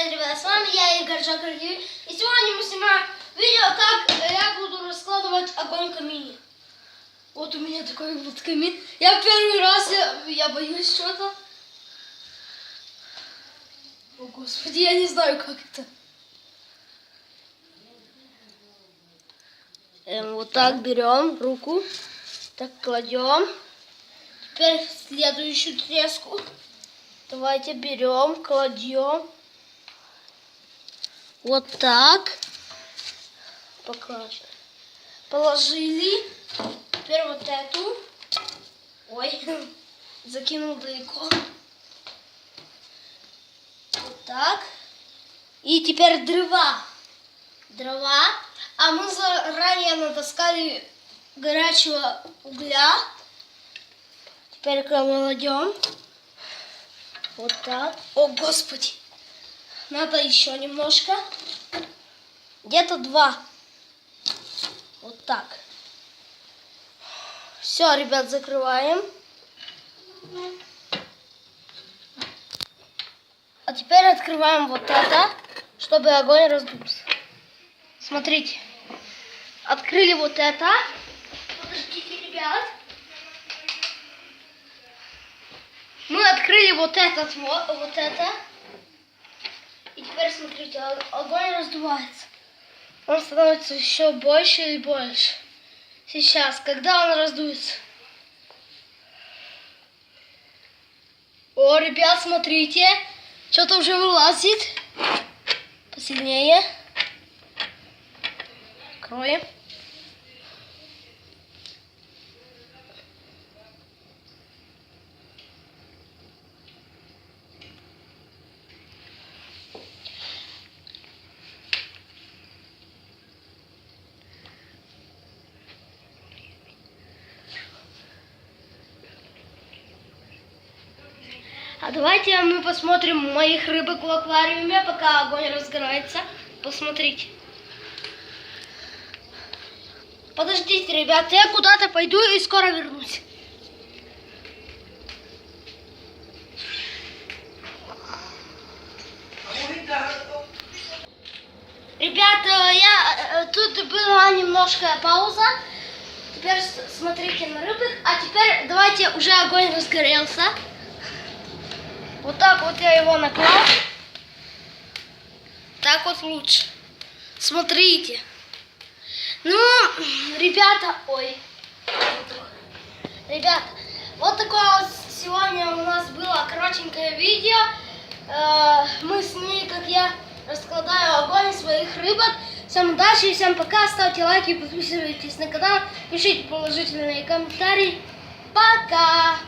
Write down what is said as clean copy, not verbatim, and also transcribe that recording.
Привет, ребята, с вами я, Игорь Жакарьев. И сегодня мы снимаем видео, как я буду раскладывать огонь в камине. Вот у меня такой вот камин. Я первый раз, я боюсь что-то. О, Господи, я не знаю, как это. Вот так берем руку, так кладем. Теперь следующую треску. Давайте берем, кладем. Вот так. Положили. Теперь вот эту. Ой, закинул далеко. Вот так. И теперь дрова. А мы заранее натаскали горячего угля. Теперь кладем. Вот так. О, Господи. Надо еще немножко. Где-то 2. Вот так. Все, ребят, закрываем. А теперь открываем вот это, чтобы огонь раздулся. Смотрите. Открыли вот это. Подождите, ребят. Мы открыли вот этот, вот это. И теперь смотрите, огонь раздувается. Он становится еще больше и больше. Сейчас, когда он раздуется. О, ребят, смотрите. Что-то уже вылазит. Посильнее. Откроем. А давайте мы посмотрим моих рыбок в аквариуме, пока огонь разгорается. Посмотрите. Подождите, ребят, я куда-то пойду и скоро вернусь. Ребята, тут была немножко пауза. Теперь смотрите на рыбок. А теперь давайте, уже огонь разгорелся. Вот так вот я его наклал. Так вот лучше. Смотрите. Ну, ребята, ребята, вот такое вот сегодня у нас было коротенькое видео. Мы с ней, как я раскладаю огонь своих рыбок. Всем удачи и всем пока. Ставьте лайки, подписывайтесь на канал, пишите положительные комментарии. Пока!